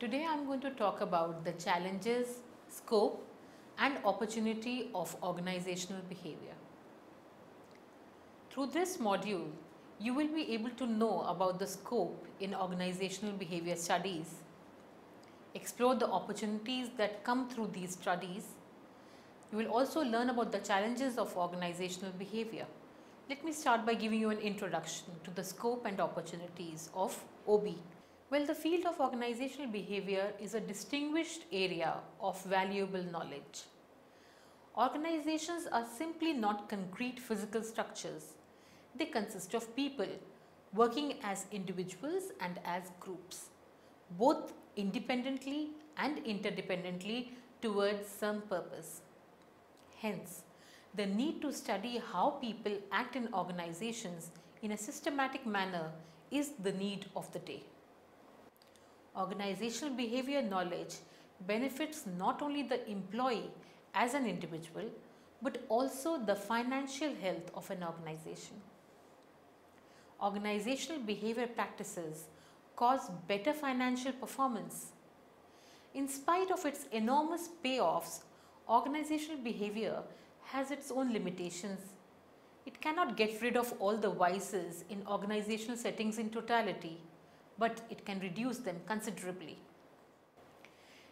Today I am going to talk about the challenges, scope and opportunity of organizational behavior. Through this module, you will be able to know about the scope in organizational behavior studies, explore the opportunities that come through these studies. You will also learn about the challenges of organizational behavior. Let me start by giving you an introduction to the scope and opportunities of OB. Well, the field of organizational behavior is a distinguished area of valuable knowledge. Organizations are simply not concrete physical structures. They consist of people working as individuals and as groups, both independently and interdependently towards some purpose. Hence, the need to study how people act in organizations in a systematic manner is the need of the day. Organizational behavior knowledge benefits not only the employee as an individual, but also the financial health of an organization. Organizational behavior practices cause better financial performance. In spite of its enormous payoffs, organizational behavior has its own limitations. It cannot get rid of all the vices in organizational settings in totality, but it can reduce them considerably.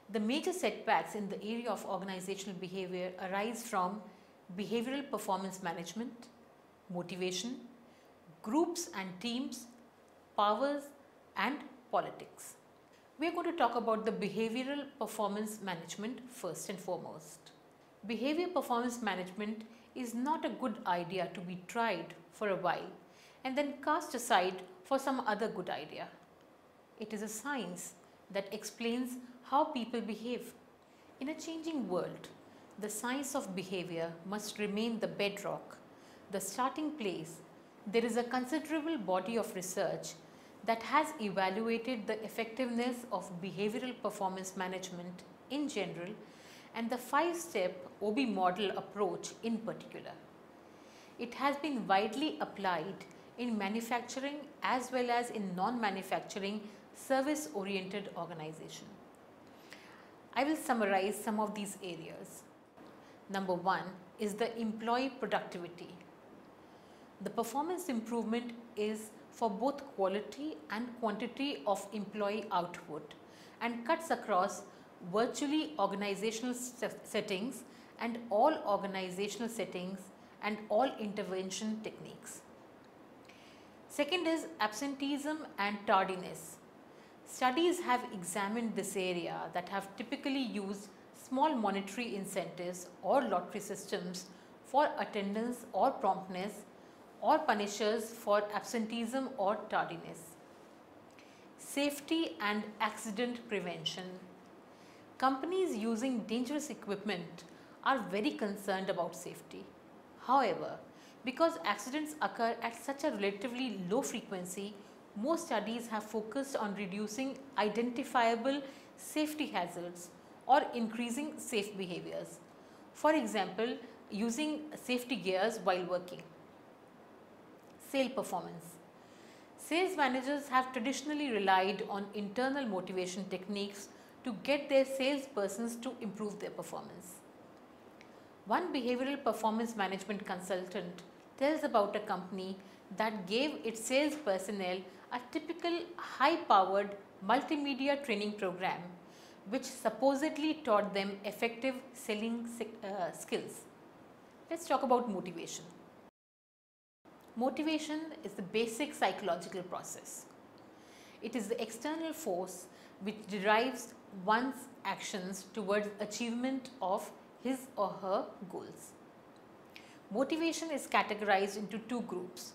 The major setbacks in the area of organizational behavior arise from behavioral performance management, motivation, groups and teams, powers and politics. We are going to talk about the behavioral performance management first and foremost. Behavior performance management is not a good idea to be tried for a while and then cast aside for some other good idea. It is a science that explains how people behave. In a changing world, the science of behavior must remain the bedrock, the starting place. There is a considerable body of research that has evaluated the effectiveness of behavioral performance management in general and the 5-step OB model approach in particular. It has been widely applied in manufacturing as well as in non-manufacturing service-oriented organization. I will summarize some of these areas. Number 1 is the employee productivity. The performance improvement is for both quality and quantity of employee output and cuts across virtually organizational settings and all organizational settings and all intervention techniques. Second is absenteeism and tardiness. Studies have examined this area that have typically used small monetary incentives or lottery systems for attendance or promptness or punishers for absenteeism or tardiness. Safety and accident prevention. Companies using dangerous equipment are very concerned about safety. However, because accidents occur at such a relatively low frequency, most studies have focused on reducing identifiable safety hazards or increasing safe behaviors. For example, using safety gears while working. Sale performance. Sales managers have traditionally relied on internal motivation techniques to get their salespersons to improve their performance. One behavioral performance management consultant tells about a company that gave its sales personnel a typical high-powered multimedia training program which supposedly taught them effective selling skills. Let's talk about motivation. Motivation is the basic psychological process. It is the external force which derives one's actions towards achievement of his or her goals. Motivation is categorized into two groups: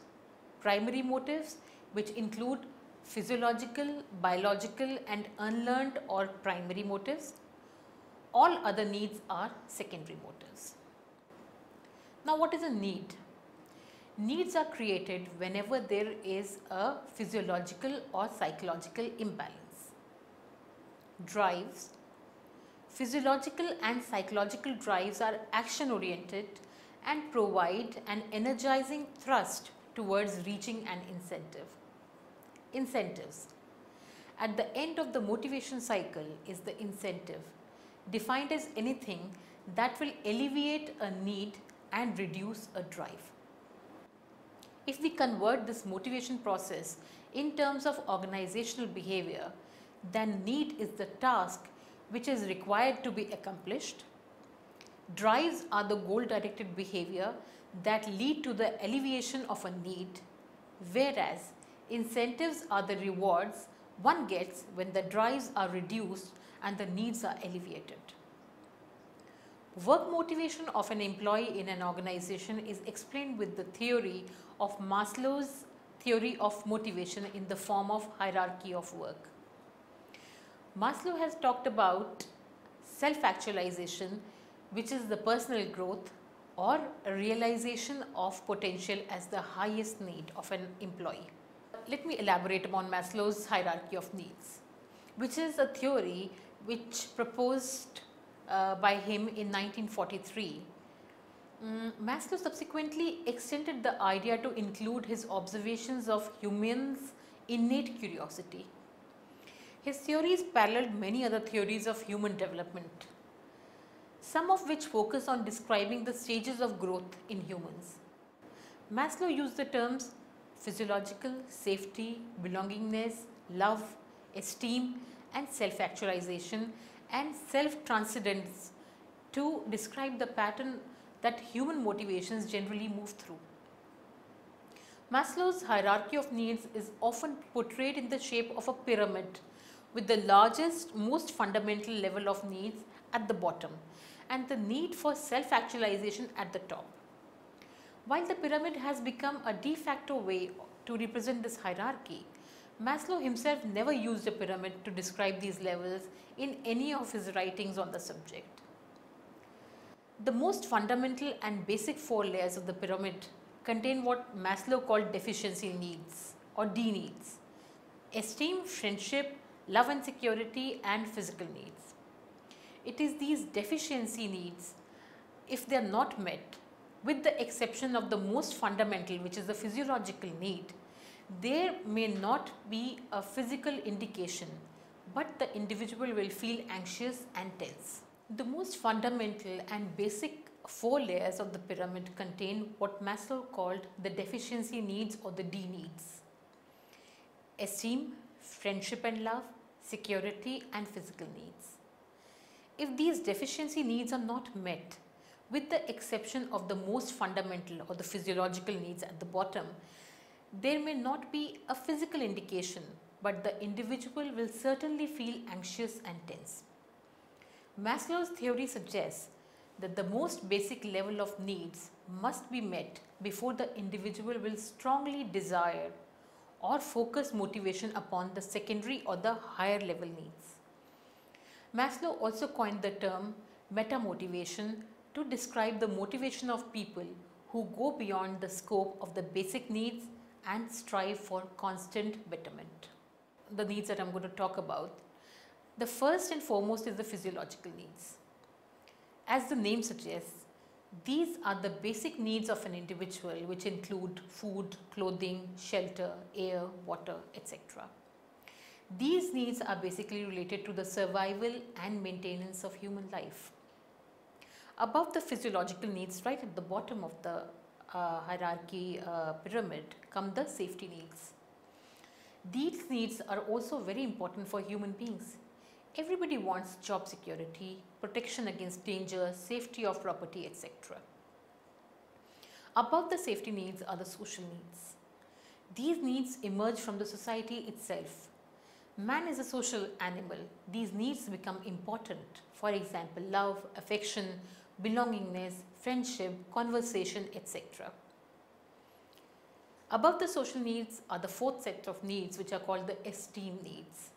primary motives, which include physiological, biological and unlearned or primary motives. All other needs are secondary motives. Now, what is a need? Needs are created whenever there is a physiological or psychological imbalance. Drives. Physiological and psychological drives are action oriented and provide an energizing thrust towards reaching an incentive. Incentives. At the end of the motivation cycle is the incentive, defined as anything that will alleviate a need and reduce a drive. If we convert this motivation process in terms of organizational behavior, then need is the task which is required to be accomplished. Drives are the goal-directed behavior that lead to the alleviation of a need, whereas incentives are the rewards one gets when the drives are reduced and the needs are alleviated. Work motivation of an employee in an organization is explained with the theory of Maslow's theory of motivation in the form of hierarchy of work. Maslow has talked about self-actualization, which is the personal growth or a realization of potential as the highest need of an employee. Let me elaborate upon Maslow's hierarchy of needs, which is a theory which proposed by him in 1943. Maslow subsequently extended the idea to include his observations of humans' innate curiosity. His theories paralleled many other theories of human development, some of which focus on describing the stages of growth in humans. Maslow used the terms physiological, safety, belongingness, love, esteem, and self-actualization and self-transcendence to describe the pattern that human motivations generally move through. Maslow's hierarchy of needs is often portrayed in the shape of a pyramid, with the largest, most fundamental level of needs at the bottom and the need for self-actualization at the top. While the pyramid has become a de facto way to represent this hierarchy, Maslow himself never used a pyramid to describe these levels in any of his writings on the subject. The most fundamental and basic four layers of the pyramid contain what Maslow called deficiency needs or D needs: esteem, friendship, love and security, and physical needs. It is these deficiency needs, if they are not met, with the exception of the most fundamental, which is the physiological need, there may not be a physical indication, but the individual will feel anxious and tense. The most fundamental and basic four layers of the pyramid contain what Maslow called the deficiency needs or the D needs: esteem, friendship and love, security, and physical needs. If these deficiency needs are not met, with the exception of the most fundamental or the physiological needs at the bottom, there may not be a physical indication, but the individual will certainly feel anxious and tense. Maslow's theory suggests that the most basic level of needs must be met before the individual will strongly desire or focus motivation upon the secondary or the higher level needs. Maslow also coined the term meta-motivation to describe the motivation of people who go beyond the scope of the basic needs and strive for constant betterment. The needs that I'm going to talk about, the first and foremost is the physiological needs. As the name suggests, these are the basic needs of an individual, which include food, clothing, shelter, air, water, etc. These needs are basically related to the survival and maintenance of human life. Above the physiological needs, right at the bottom of the hierarchy pyramid, come the safety needs. These needs are also very important for human beings. Everybody wants job security, protection against danger, safety of property, etc. Above the safety needs are the social needs. These needs emerge from the society itself. Man is a social animal. These needs become important. For example, love, affection, belongingness, friendship, conversation, etc. Above the social needs are the fourth set of needs, which are called the esteem needs.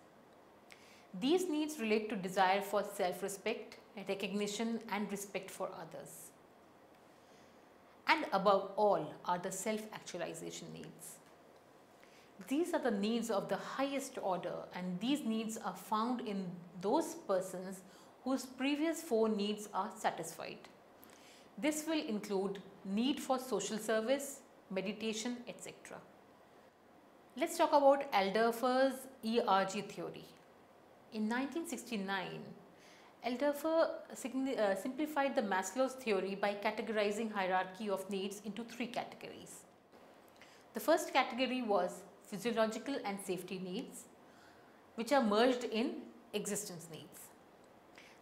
These needs relate to desire for self-respect, recognition and respect for others. And above all are the self-actualization needs. These are the needs of the highest order, and these needs are found in those persons whose previous four needs are satisfied. This will include need for social service, meditation, etc. Let's talk about Alderfer's ERG theory. In 1969, Alderfer simplified the Maslow's theory by categorizing hierarchy of needs into three categories. The first category was physiological and safety needs, which are merged in existence needs.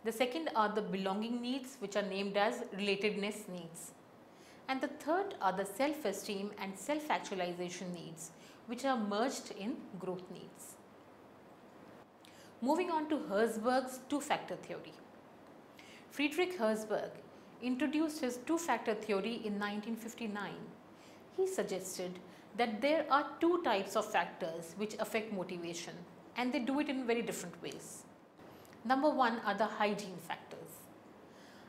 The second are the belonging needs, which are named as relatedness needs. And the third are the self-esteem and self-actualization needs, which are merged in growth needs. Moving on to Herzberg's two-factor theory. Friedrich Herzberg introduced his two-factor theory in 1959. He suggested that there are two types of factors which affect motivation, and they do it in very different ways. Number one are the hygiene factors.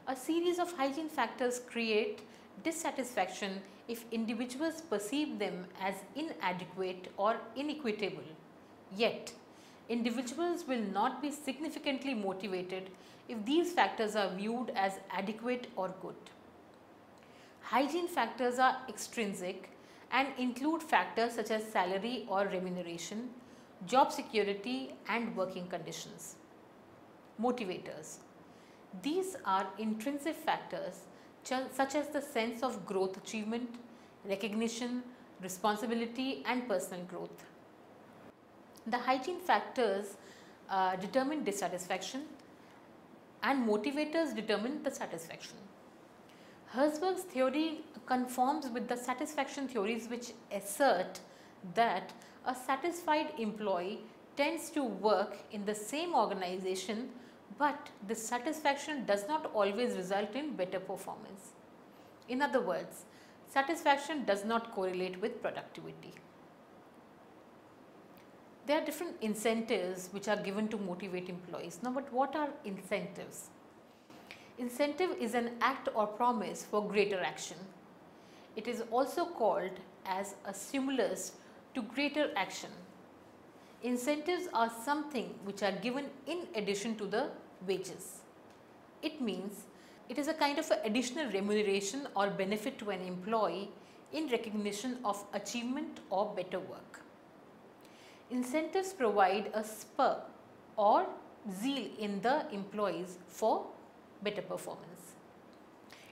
A series of hygiene factors create dissatisfaction if individuals perceive them as inadequate or inequitable. Yet, individuals will not be significantly motivated if these factors are viewed as adequate or good. Hygiene factors are extrinsic and include factors such as salary or remuneration, job security and working conditions. Motivators. These are intrinsic factors such as the sense of growth achievement, recognition, responsibility and personal growth. The hygiene factors determine dissatisfaction and motivators determine the satisfaction. Herzberg's theory conforms with the satisfaction theories which assert that a satisfied employee tends to work in the same organization, but this satisfaction does not always result in better performance. In other words, satisfaction does not correlate with productivity. There are different incentives which are given to motivate employees. Now, but what are incentives? Incentive is an act or promise for greater action. It is also called as a stimulus to greater action. Incentives are something which are given in addition to the wages. It means it is a kind of additional remuneration or benefit to an employee in recognition of achievement or better work. Incentives provide a spur or zeal in the employees for better performance.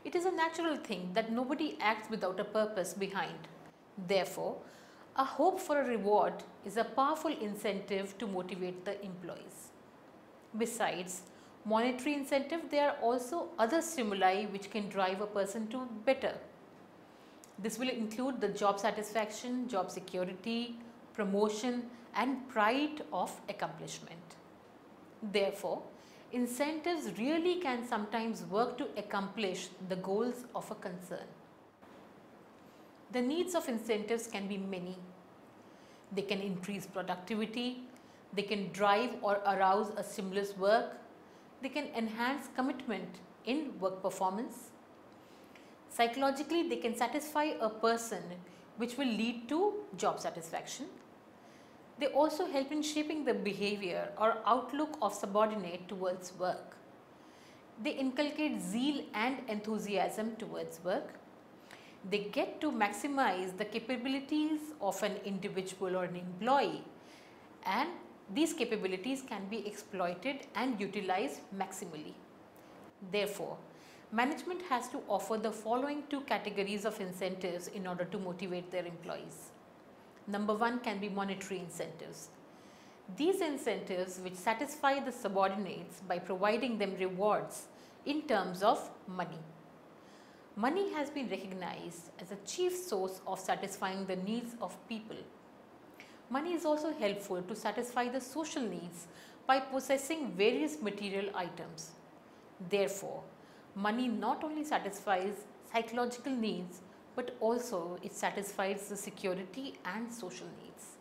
It is a natural thing that nobody acts without a purpose behind. Therefore, a hope for a reward is a powerful incentive to motivate the employees. Besides monetary incentive, there are also other stimuli which can drive a person to better. This will include the job satisfaction, job security, promotion and pride of accomplishment. Therefore, incentives really can sometimes work to accomplish the goals of a concern. The needs of incentives can be many. They can increase productivity, they can drive or arouse a stimulus work, they can enhance commitment in work performance. Psychologically, they can satisfy a person, which will lead to job satisfaction. They also help in shaping the behavior or outlook of subordinate towards work. They inculcate zeal and enthusiasm towards work. They get to maximize the capabilities of an individual or an employee, and these capabilities can be exploited and utilized maximally. Therefore, management has to offer the following two categories of incentives in order to motivate their employees. Number one can be monetary incentives. These incentives which satisfy the subordinates by providing them rewards in terms of money. Money has been recognized as a chief source of satisfying the needs of people. Money is also helpful to satisfy the social needs by possessing various material items. Therefore, money not only satisfies psychological needs, but also it satisfies the security and social needs.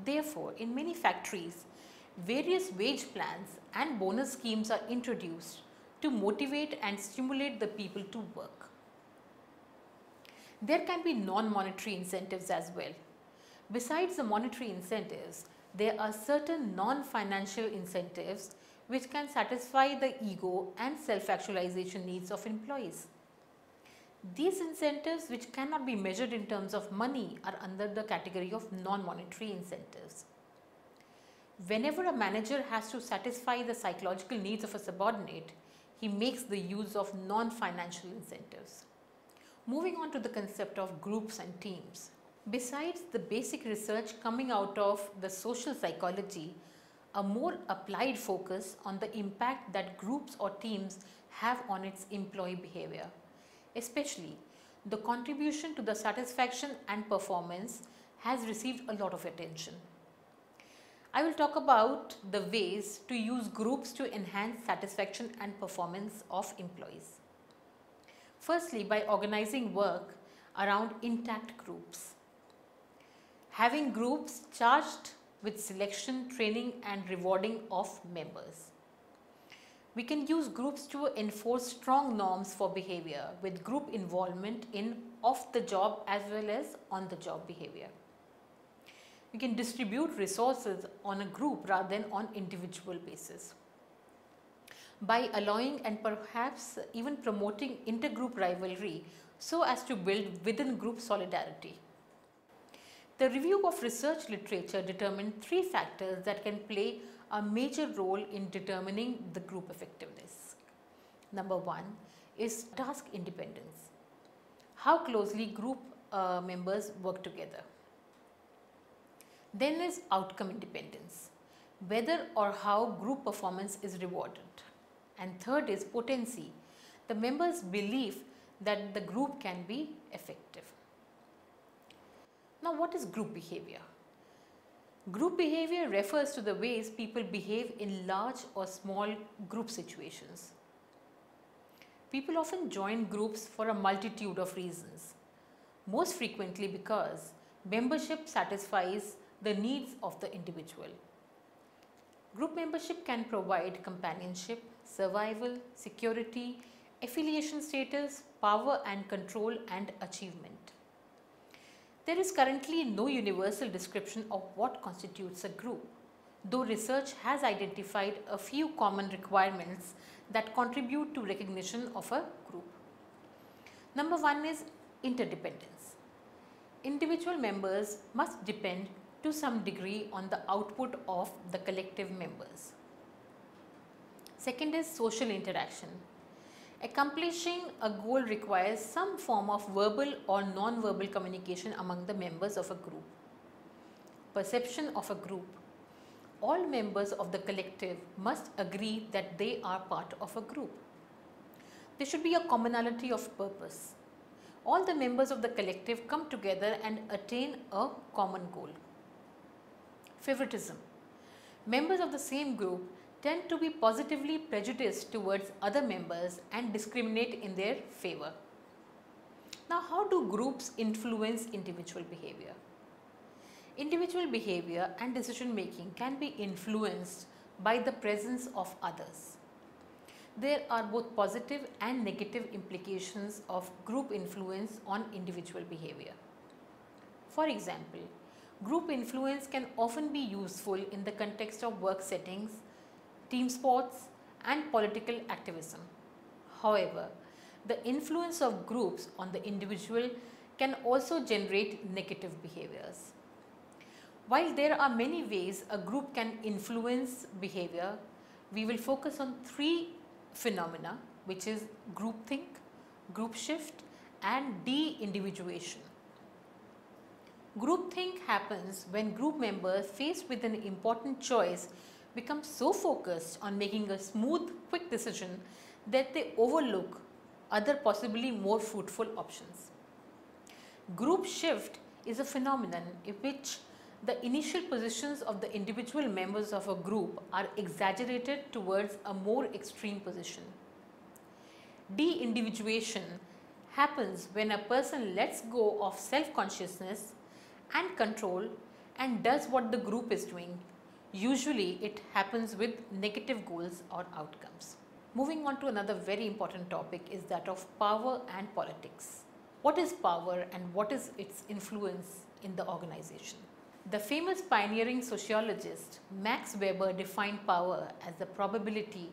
Therefore, in many factories, various wage plans and bonus schemes are introduced to motivate and stimulate the people to work. There can be non-monetary incentives as well. Besides the monetary incentives, there are certain non-financial incentives which can satisfy the ego and self-actualization needs of employees. These incentives, which cannot be measured in terms of money, are under the category of non-monetary incentives. Whenever a manager has to satisfy the psychological needs of a subordinate, he makes the use of non-financial incentives. Moving on to the concept of groups and teams. Besides the basic research coming out of the social psychology, a more applied focus on the impact that groups or teams have on its employee behavior, especially the contribution to the satisfaction and performance, has received a lot of attention. I will talk about the ways to use groups to enhance satisfaction and performance of employees. Firstly, by organizing work around intact groups. Having groups charged with selection, training and rewarding of members. We can use groups to enforce strong norms for behavior with group involvement in off-the-job as well as on-the-job behavior. We can distribute resources on a group rather than on individual basis. By allowing and perhaps even promoting intergroup rivalry so as to build within group solidarity. The review of research literature determined 3 factors that can play a major role in determining the group effectiveness. Number 1 is task independence. How closely group members work together. Then is outcome independence. Whether or how group performance is rewarded. And third is potency. The members' belief that the group can be effective. Now, what is group behavior? Group behavior refers to the ways people behave in large or small group situations. People often join groups for a multitude of reasons, most frequently because membership satisfies the needs of the individual. Group membership can provide companionship, survival, security, affiliation status, power and control, and achievement. There is currently no universal description of what constitutes a group, though research has identified a few common requirements that contribute to recognition of a group. Number 1 is interdependence. Individual members must depend to some degree on the output of the collective members. Second is social interaction. Accomplishing a goal requires some form of verbal or non-verbal communication among the members of a group. Perception of a group. All members of the collective must agree that they are part of a group. There should be a commonality of purpose. All the members of the collective come together and attain a common goal. Favoritism. Members of the same group tend to be positively prejudiced towards other members and discriminate in their favor. Now, how do groups influence individual behavior? Individual behavior and decision making can be influenced by the presence of others. There are both positive and negative implications of group influence on individual behavior. For example, group influence can often be useful in the context of work settings, team sports and political activism. However, the influence of groups on the individual can also generate negative behaviors. While there are many ways a group can influence behavior, we will focus on 3 phenomena, which is groupthink, group shift and de-individuation. Groupthink happens when group members faced with an important choice become so focused on making a smooth, quick decision that they overlook other possibly more fruitful options. Group shift is a phenomenon in which the initial positions of the individual members of a group are exaggerated towards a more extreme position. De-individuation happens when a person lets go of self-consciousness and control and does what the group is doing. Usually it happens with negative goals or outcomes. Moving on to another very important topic is that of power and politics. What is power and what is its influence in the organization? The famous pioneering sociologist Max Weber defined power as the probability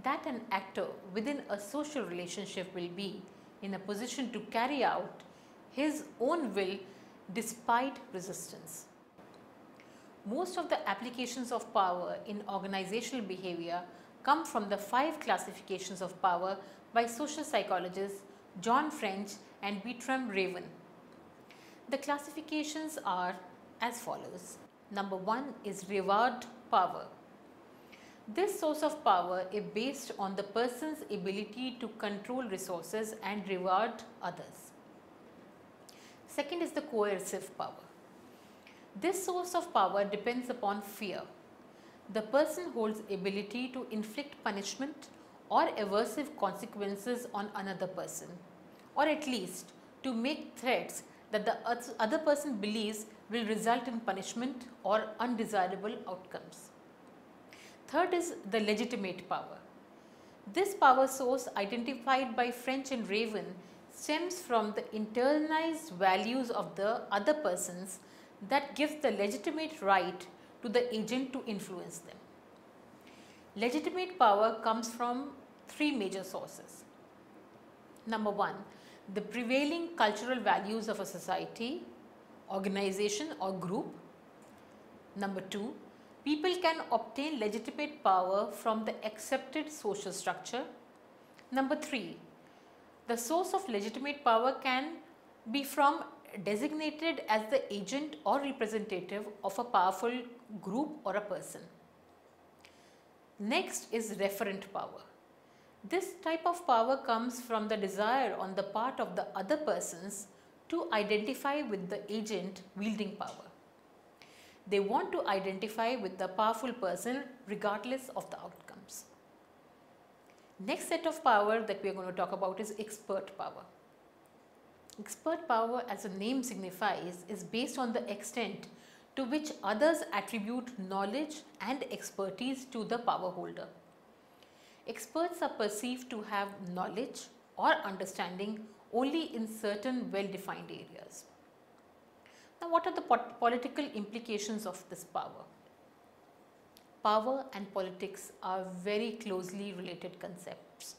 that an actor within a social relationship will be in a position to carry out his own will despite resistance. Most of the applications of power in organizational behavior come from the 5 classifications of power by social psychologists John French and Bertram Raven. The classifications are as follows. Number 1 is reward power. This source of power is based on the person's ability to control resources and reward others. Second is the coercive power. This source of power depends upon fear. The person holds ability to inflict punishment or aversive consequences on another person, or at least to make threats that the other person believes will result in punishment or undesirable outcomes. Third is the legitimate power. This power source, identified by French and Raven, stems from the internalized values of the other persons that gives the legitimate right to the agent to influence them. Legitimate power comes from 3 major sources. Number 1, the prevailing cultural values of a society, organization or group. Number 2, people can obtain legitimate power from the accepted social structure. Number 3, the source of legitimate power can be from designated as the agent or representative of a powerful group or a person. Next is referent power. This type of power comes from the desire on the part of the other persons to identify with the agent wielding power. They want to identify with the powerful person regardless of the outcomes. Next set of power that we are going to talk about is expert power. Expert power, as the name signifies, is based on the extent to which others attribute knowledge and expertise to the power holder. Experts are perceived to have knowledge or understanding only in certain well-defined areas. Now, what are the political implications of this power? Power and politics are very closely related concepts.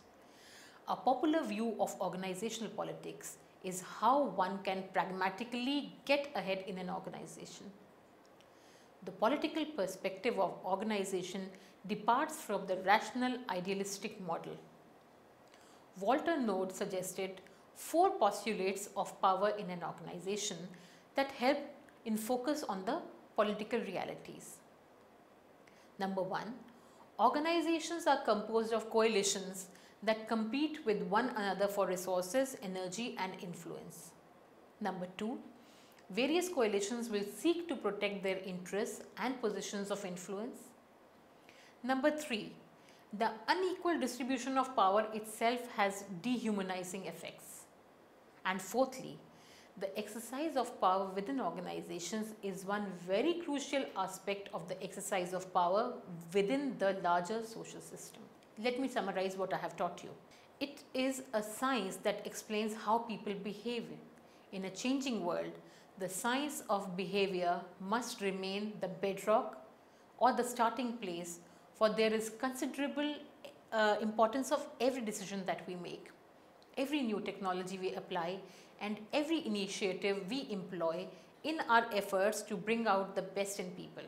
A popular view of organizational politics is how one can pragmatically get ahead in an organization. The political perspective of organization departs from the rational idealistic model. Walter Node suggested 4 postulates of power in an organization that help in focus on the political realities. Number 1, organizations are composed of coalitions that compete with one another for resources, energy and influence. Number 2, various coalitions will seek to protect their interests and positions of influence. Number 3, the unequal distribution of power itself has dehumanizing effects. And fourthly, the exercise of power within organizations is one very crucial aspect of the exercise of power within the larger social system. Let me summarize what I have taught you. It is a science that explains how people behave. In a changing world, the science of behavior must remain the bedrock or the starting place, for there is considerable importance of every decision that we make, every new technology we apply, and every initiative we employ in our efforts to bring out the best in people.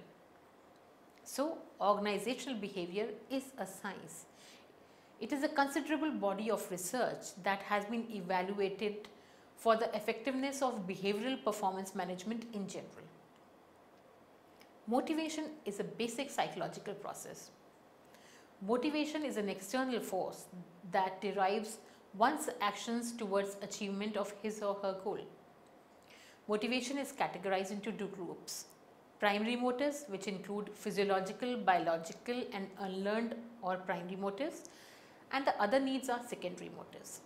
So, organizational behavior is a science. It is a considerable body of research that has been evaluated for the effectiveness of behavioral performance management in general. Motivation is a basic psychological process. Motivation is an external force that derives one's actions towards achievement of his or her goal. Motivation is categorized into 2 groups: primary motives, which include physiological, biological and unlearned or primary motives, and the other needs are secondary motives.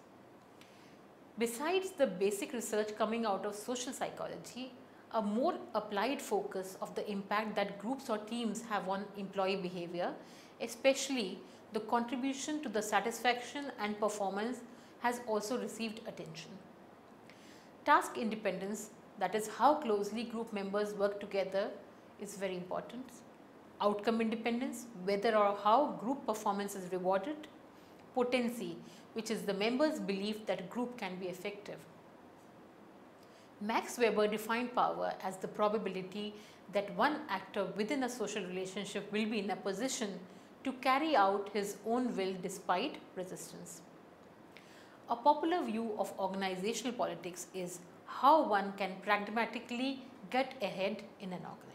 Besides the basic research coming out of social psychology, a more applied focus of the impact that groups or teams have on employee behavior, especially the contribution to the satisfaction and performance, has also received attention. Task independence, that is how closely group members work together, is very important. Outcome independence, whether or how group performance is rewarded. potency, which is the members' belief that a group can be effective. Max Weber defined power as the probability that one actor within a social relationship will be in a position to carry out his own will despite resistance. A popular view of organizational politics is how one can pragmatically get ahead in an organization.